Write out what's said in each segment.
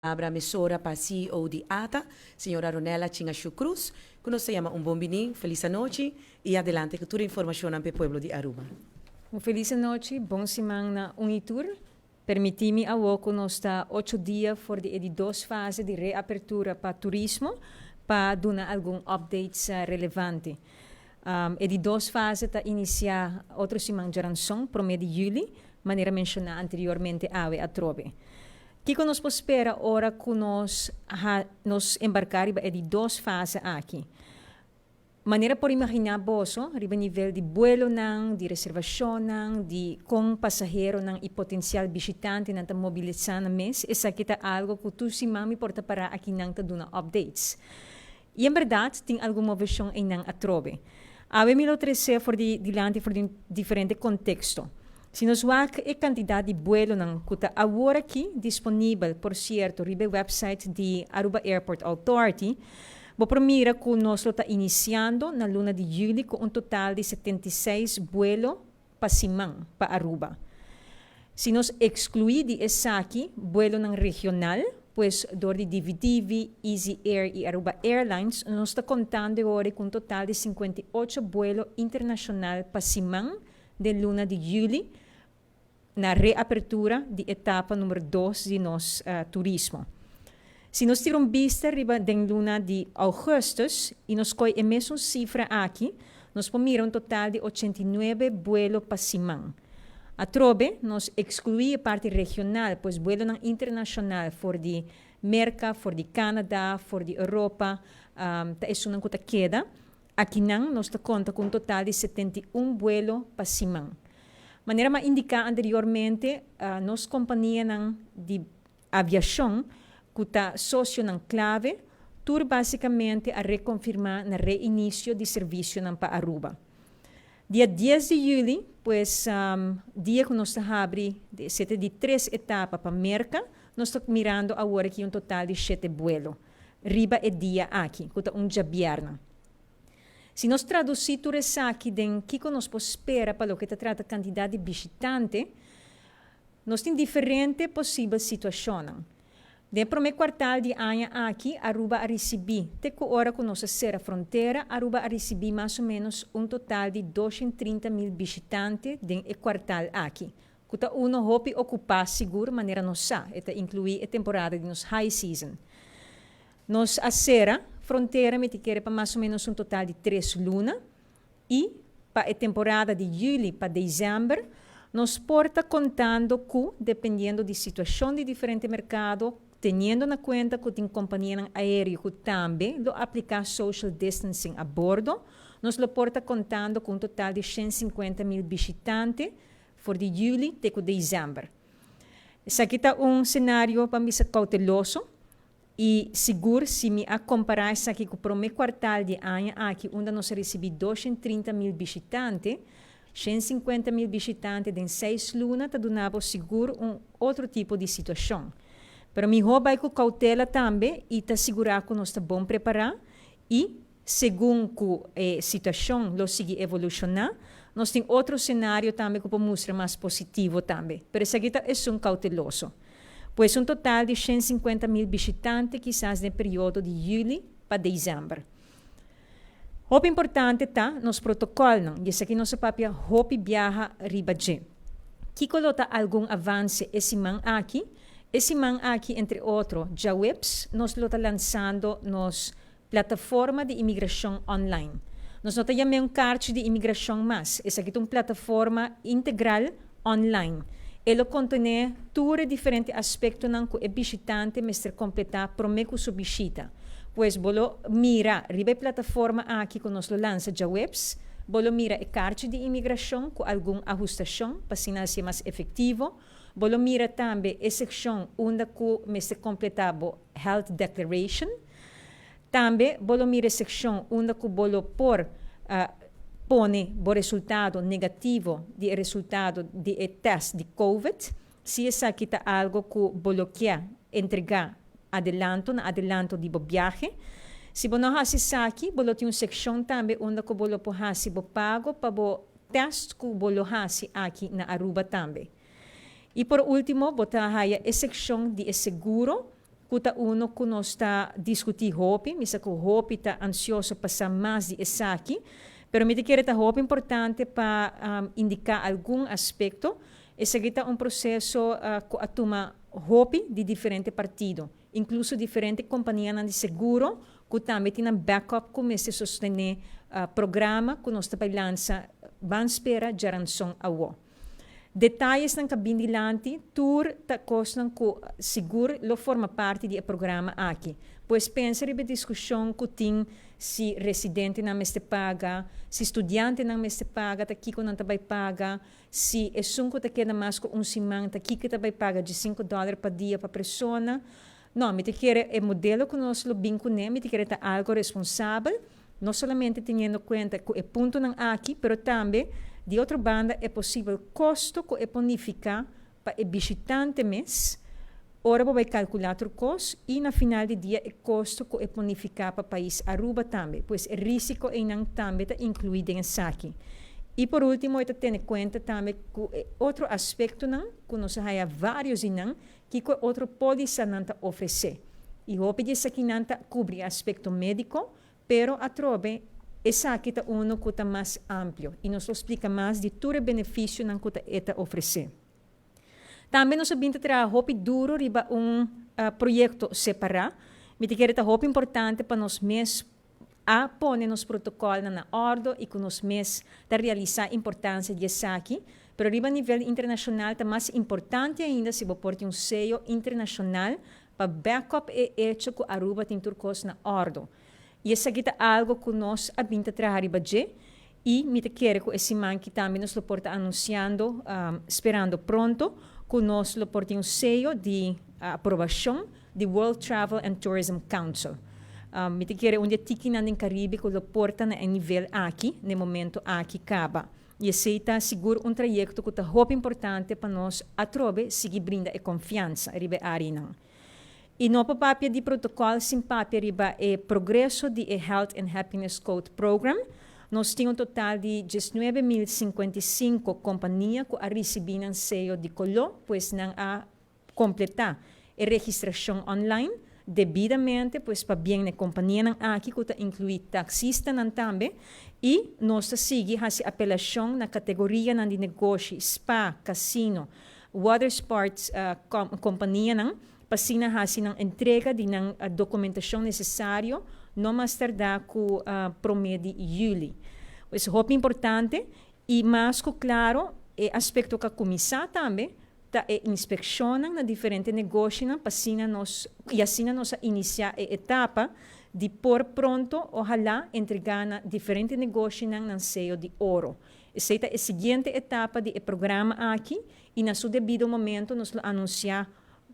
Abra Mesora para CEO de ATA, señora Ronela Chingashu Cruz, que nos llama un bombini, feliz noche y adelante con toda información al pueblo de Aruba. Uma feliz noite, bom semana Unitur. Permiti-me a que nós está 8 dias for de 2 fases de reapertura para turismo, para dar algum updates relevante. E de 2 fases está iniciar outra semana de ranção, para o mês de julho, maneira mencionada anteriormente a trove. Que nos espera ora que nos embarcar de 2 fases aqui. Maneira por imaginar boso, riba nível de vuelo nang, de reservação nang, de com passageiro nang e potencial visitante nang ta mobilizar na mês, essa aqui tá algo que tu si mami porta para aqui nang ta duna updates. E em verdade, tem alguma versão em nang atrobe. Ave me lo trece for de dilante for de diferente contexto. Se nos wak e quantidade de vuelo nang kuta agora aqui disponível, por certo, riba website de Aruba Airport Authority. Vou primeiro que nós está iniciando na luna de julho com total de 76 vuelos para Simão, para Aruba. Se nós excluir de essa aqui, vuelo não regional, pois dor de DVDV, Easy Air e Aruba Airlines, nós está contando agora com total de 58 vuelos internacional para Simão, de luna de julho, na reapertura de etapa número 2 de nosso turismo. Se nós tiramos vista riba den luna de augustus e nós coi a mesma cifra aqui, nós pomos um total de 89 vuelos para Simão. A trobe, nós excluímos a parte regional, pois vuelo internacional for de América, for de Canadá, for de Europa, tá isso não queda. Aqui não, nós conta com um total de 71 vuelos para Simão. Maneira mais indicar anteriormente, nossa companhia de aviação que está sócio na clave, tur basicamente a reconfirmar no reinício de serviço para Aruba. Dia 10 de julho, pois, dia que nós estamos de 3 etapas para América, nós estamos mirando agora aqui um total de 7 vuelos. Riba é dia aqui, que está dia viernes. Se nós traduzir tudo isso aqui, o que nós espera para o que trata a quantidade de visitantes, nós temos diferentes possíveis situações. No primeiro quartal de ano aqui, Aruba a receber, até que hora que nós ser a fronteira, Aruba a receber mais ou menos um total de 230 mil visitantes no quartal aqui. Que está hope ocupar seguro, maneira nossa, eta incluir a temporada de nos high season. Nós a sera, fronteira, me quer para mais ou menos um total de 3 lunas, e para a temporada de julho para dezembro, nós porta contando que, dependendo da situação de diferente mercado, tendo na conta que tem companhia aérea que também lo aplicar social distancing a bordo, nós lo porta contando com um total de 150 mil visitantes for de julho até dezembro. Esse aqui está cenário para mim cauteloso e seguro se me a comparar isso aqui com o primeiro quartal de ano aqui, onde nós recebemos 230 mil visitantes, 150 mil visitantes em 6 lunas, está dando seguro outro tipo de situação. Para mim, vai com cautela também e está segurar que nós estamos bom preparar e, segundo a situação lo sigue evolucionar, nós temos outro cenário também que pode mostrar mais positivo também. Pero isso aqui é cauteloso. Pois um total de 150 mil visitantes, quizás no período de julho para dezembro. O importante está nos protocolos, e isso aqui nossa papia hope viaja ribaje. Que colota algum avanço esse man aqui? Esse man aqui, entre outros, já webs, nós lo está lançando nos plataforma de imigração online. Nós não temos carte de imigração mais. Essa aqui é uma plataforma integral online. Ele contém todos os diferentes aspectos que o visitante mestre completar para o sua visita. Pois, bolo mira, riba a plataforma aqui que nós lança já webs, bolo mira a carte de imigração com alguma ajustação para ser mais efetivo. Bolo mira também a secção onde mestre completar o Health Declaration. Também, bolo mira a secção onde bolo pone o resultado negativo de resultado de teste de COVID. Se essa aqui está algo que bolo quer entregar adelanto de viagem. Se você não faz isso aqui, você tem uma secção também onde você pode fazer o pago para o teste que você faz aqui na Aruba também. E por último, você tem a secção de seguro kuta uno que nós está discutir hopi, misa que hopi está ansioso para mais de esaki, pero me quer tá hopi importante para indicar algum aspecto, esse aqui tá processo que atuma hopi de diferente partido, incluso diferente companhia de seguro, que também tem backup como se sostener programa que nós está lança, van espera geranção awo. Detalhes ng kabindilanti, tour ta costan ko seguro lo forma parte do programa aqui. Pois pensa ribe discussão que tem si residente na meste paga, si estudante na meste paga, ta kiko não tabay paga, si esunko ta queda mais com simang, ta kiko tabay paga de $5 per dia para persona. Não, me te quer é modelo que nós lo bincune, me te quer ta algo responsável, não somente tendo conta que é ponto ng aqui, pero também de outra banda, é possível custo que é bonificar para o visitante mês. Ora, vai calcular o custo e, na final do dia, é custo que é bonificar para o país Aruba também, pois o risco é não também está incluído em aqui. E, por último, é ter em conta também que outro aspecto não, que nós temos vários não, que outro polícia não está oferecer. E o que aqui não está cobre aspecto médico, pero a trobe essa aqui está que está mais amplo e nos explica mais de todo o benefício que está oferecer. Também nós sabemos que hopi duro riba projeto separado, me te quer hopi importante para nós mesmos a pôr nos protocolos na ordem e que nós mesmos realizar a importância disso aqui, pero riba a nível internacional está mais importante ainda se você pôr selo internacional para backup e hecho que Aruba tem turcos na ordem. E essa aqui é algo que nós abinta trabalhar e me quero que esse man que também nos porta anunciando, esperando pronto, que nós porta sello de aprovação do World Travel and Tourism Council. Me quero onde tiki na Caribe que lo porta na nível aqui, no momento aqui acaba. E esse está seguro trajeto que é muito importante para nós a trobe seguir brinda e confiança ribe área. E no papel de protocolo, sem papel, riba é progresso de Health and Happiness Code Program. Nós temos total de 19.055 companhias que receberam selo de colô, pois não a completar a registração online devidamente, pois para bem na companhia aqui que inclui taxista também. E nós seguimos a apelação na categoria de negócio, spa, casino, water sports, companhia pasina hasi ng entrega de ng documentação necessário no mais tardar com promedio Juli. Isso é importante e mais que claro é aspecto que a comissão também tá inspeciona na diferente negócios pasina nos e assim nós iniciar a etapa de por pronto ojalá entregar na diferente negócios ng selo de ouro. Essa é a seguinte etapa do programa aqui e na seu devido momento nos anunciar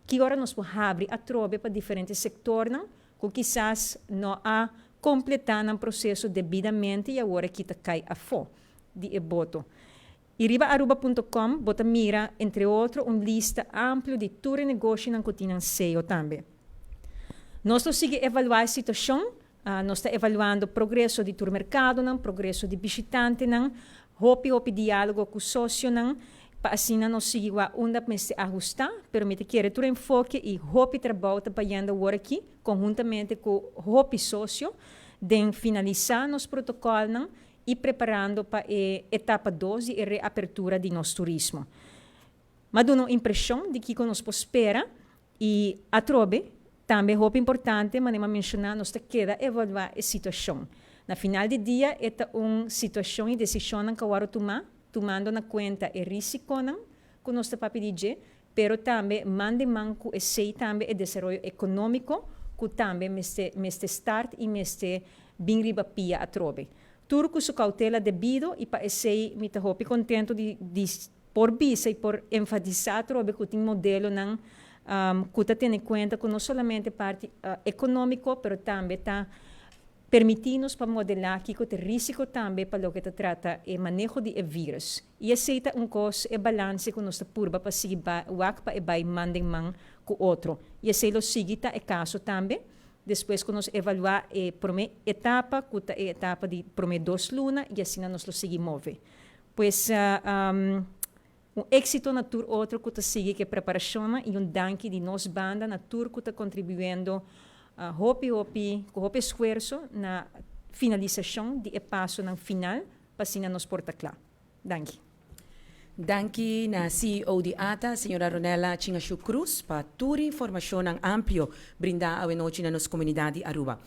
que agora nós podemos abrir a trobe para diferentes setores, que quizás não há completar o processo devidamente e agora que cai a fo de voto. E riba.aruba.com bota mira, entre outros, lista ampla de todo o negócio que tem SEO também. Nós estamos evaluando a situação, nós estamos evaluando o progresso do mercado, o progresso do visitante, o diálogo com o sócio, assim nós seguimos onde se ajustar, pero me quer todo enfoque e hopi trabalho trabalhando agora aqui, conjuntamente com o hopi sócio, de finalizar nos protocolos e preparando para a etapa 2 e a reapertura de nosso turismo. Mas dá uma impressão de que nós espera e a trobe, também é importante, mas não mencionar, nós queda evaluar a situação. Na final do dia, é uma situação e decisão que agora tomando na conta o risco que nós estamos pedindo, pero também manco e sei também o desenvolvimento econômico que também meste start e meste bem riba pia a trobe. Tudo com sua cautela devido e para esse me estou contento de por bisa e por enfatizar a trobe que tem modelo não que está tendo em conta que não somente parte econômico, pero também está permitir-nos para modelar que o risco também para o que trata o manejo de vírus. E aceita coisa e balance que nós purba para seguir o para e vai mandem man com outro. E esse lo seguita é caso também. Depois que nós evaluar a primeira etapa, que é a etapa de primeira 2 lunas, e assim nós lo seguimos move. Pois Um éxito na tour outro que sigue que preparação e danke de nos banda na tour que está contribuindo com hopi esforço na finalização de passo na final para nos porta claro. Danke. Danke na CEO di ATA, signora Ronela Chingashu Cruz, para toda informação amplio brindar a noite na nossa comunidade Aruba.